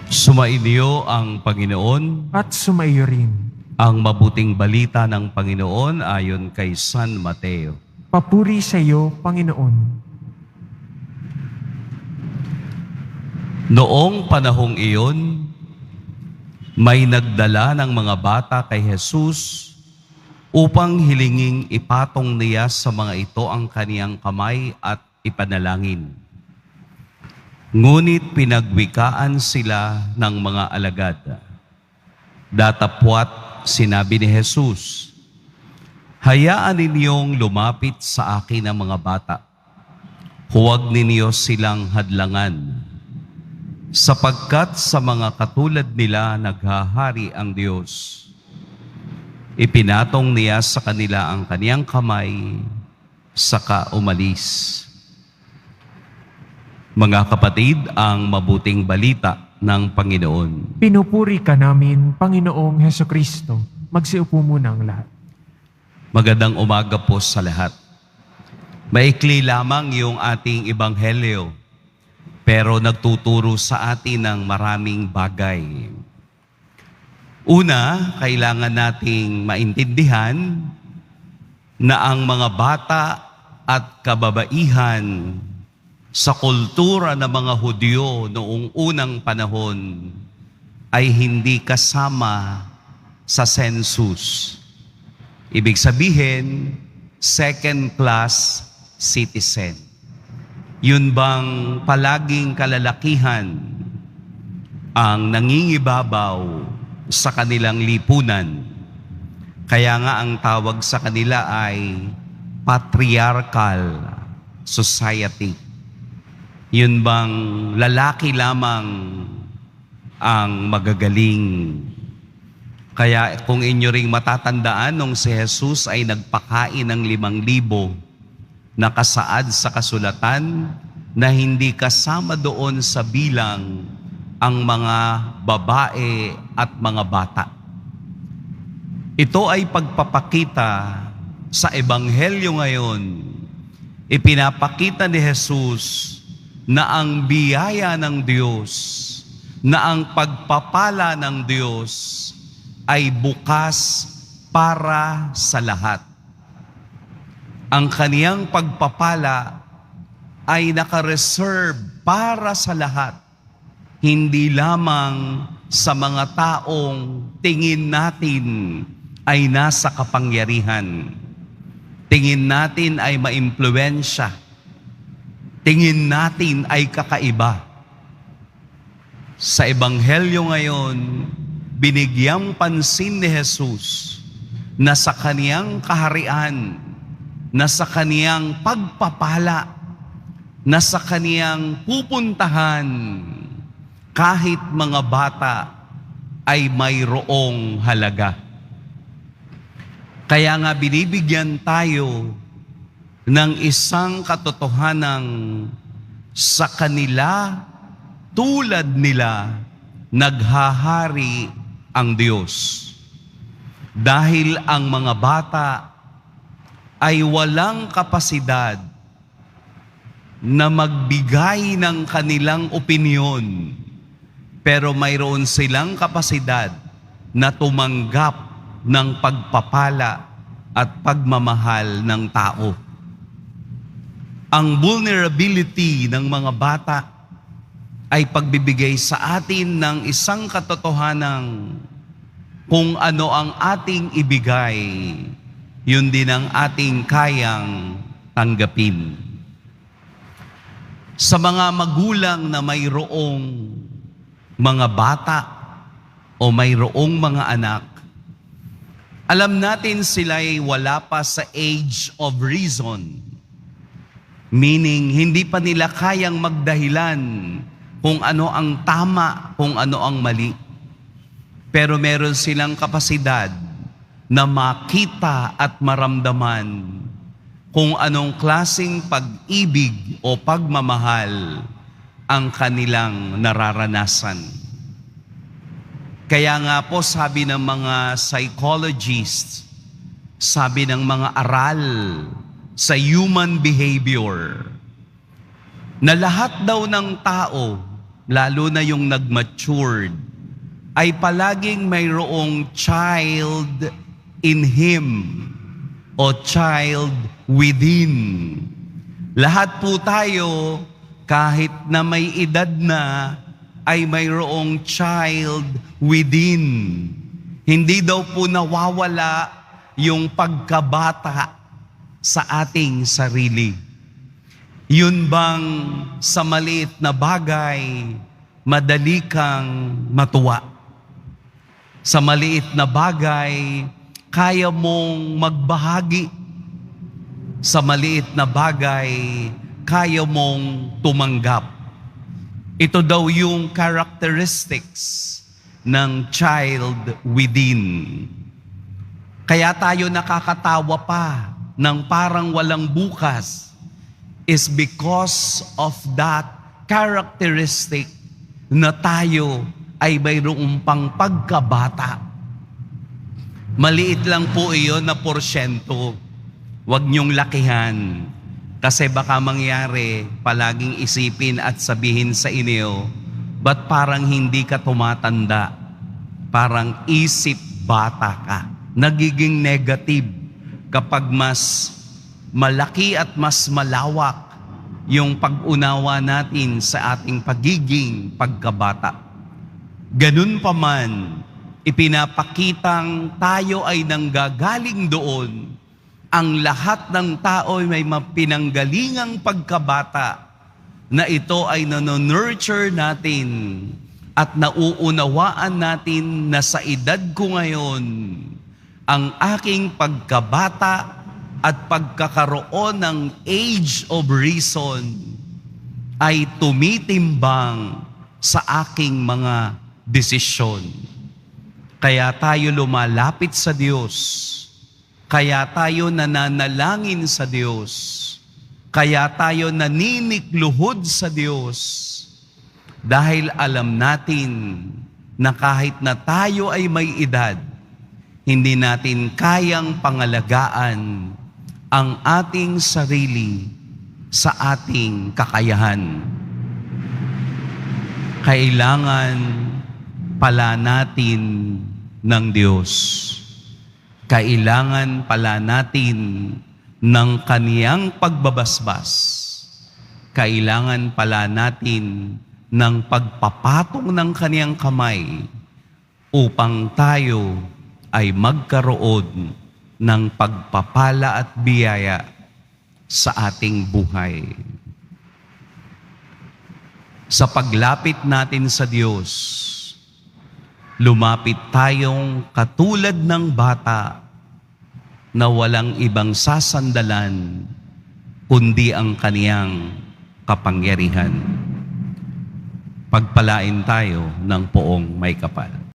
Sumainyo ang Panginoon, at sumaiyo rin. ang mabuting balita ng Panginoon ayon kay San Mateo. Papuri sa iyo, Panginoon. Noong panahong iyon, may nagdala ng mga bata kay Jesus upang hilinging ipatong niya sa mga ito ang kaniyang kamay at ipanalangin. Ngunit pinagwikaan sila ng mga alagad. Datapwat sinabi ni Jesus, "Hayaan ninyong lumapit sa akin ang mga bata. Huwag ninyo silang hadlangan, sapagkat sa mga katulad nila naghahari ang Diyos." Ipinatong niya sa kanila ang kaniyang kamay, saka umalis. Mga kapatid, ang mabuting balita ng Panginoon. Pinupuri ka namin, Panginoong Hesukristo. Magsiupo muna ang lahat. Magandang umaga po sa lahat. Maikli lamang yung ating ebanghelyo, pero nagtuturo sa atin ng maraming bagay. Una, kailangan nating maintindihan na ang mga bata at kababaihan sa kultura ng mga Hudyo noong unang panahon ay hindi kasama sa census. Ibig sabihin, second-class citizen. Yun bang palaging kalalakihan ang nangingibabaw sa kanilang lipunan. Kaya nga ang tawag sa kanila ay patriarchal society. Yun bang lalaki lamang ang magagaling. Kaya kung inyo ring matatandaan, nung si Jesus ay nagpakain ng 5,000, nakasaad sa kasulatan na hindi kasama doon sa bilang ang mga babae at mga bata. Ito ay pagpapakita sa Ebanghelyo ngayon. Ipinapakita ni Jesus na ang biyaya ng Diyos, na ang pagpapala ng Diyos ay bukas para sa lahat. Ang kaniyang pagpapala ay nakareserve para sa lahat, hindi lamang sa mga taong tingin natin ay nasa kapangyarihan. Tingin natin ay maimpluwensya. Tingin natin ay kakaiba. Sa Ebanghelyo ngayon, binigyang pansin ni Jesus na sa kaniyang kaharian, na sa kaniyang pagpapala, na sa kaniyang pupuntahan, kahit mga bata ay mayroong halaga. Kaya nga binibigyan tayo ng isang katotohanang sa kanila, tulad nila, naghahari ang Diyos. Dahil ang mga bata ay walang kapasidad na magbigay ng kanilang opinyon, pero mayroon silang kapasidad na tumanggap ng pagpapala at pagmamahal ng tao. Ang vulnerability ng mga bata ay pagbibigay sa atin ng isang katotohanang kung ano ang ating ibigay, yun din ang ating kayang tanggapin. Sa mga magulang na mayroong mga bata o mayroong mga anak, alam natin sila'y wala pa sa age of reason. Meaning, hindi pa nila kayang magdahilan kung ano ang tama, kung ano ang mali. Pero meron silang kapasidad na makita at maramdaman kung anong klaseng pag-ibig o pagmamahal ang kanilang nararanasan. Kaya nga po sabi ng mga psychologists, sabi ng mga aral sa human behavior, na lahat daw ng tao lalo na yung nag-matured, ay palaging mayroong child in him o child within. Lahat po tayo, kahit na may edad na, ay mayroong child within. Hindi daw po nawawala yung pagkabata sa ating sarili. Yun bang sa maliit na bagay, madali kang matuwa? Sa maliit na bagay, kaya mong magbahagi. Sa maliit na bagay, kaya mong tumanggap. Ito daw yung characteristics ng child within. Kaya tayo nakakatawa pa ng parang walang bukas is because of that characteristic na tayo ay mayroong pang pagkabata. Maliit lang po iyon na porsyento. Huwag niyong lakihan. Kasi baka mangyari, palaging isipin at sabihin sa inyo, ba't parang hindi ka tumatanda? Parang isip bata ka. Nagiging negative kapag mas malaki at mas malawak yung pag-unawa natin sa ating pagiging pagkabata. Ganun pa man, ipinapakitang tayo ay nanggagaling doon. Ang lahat ng tao ay may mapinanggalingang pagkabata na ito ay nanonurture natin at nauunawaan natin na sa edad ko ngayon, ang aking pagkabata at pagkakaroon ng age of reason ay tumitimbang sa aking mga desisyon. Kaya tayo lumalapit sa Diyos. Kaya tayo nananalangin sa Diyos. Kaya tayo naninikluhod sa Diyos. Dahil alam natin na kahit na tayo ay may edad, hindi natin kayang pangalagaan ang ating sarili sa ating kakayahan. Kailangan pala natin ng Diyos. Kailangan pala natin ng Kaniyang pagbabasbas. Kailangan pala natin ng pagpapatong ng Kaniyang kamay upang tayo ay magkaroon ng pagpapala at biyaya sa ating buhay. Sa paglapit natin sa Diyos, lumapit tayong katulad ng bata na walang ibang sasandalan kundi ang Kaniyang kapangyarihan. Pagpalain tayo ng poong may kapal.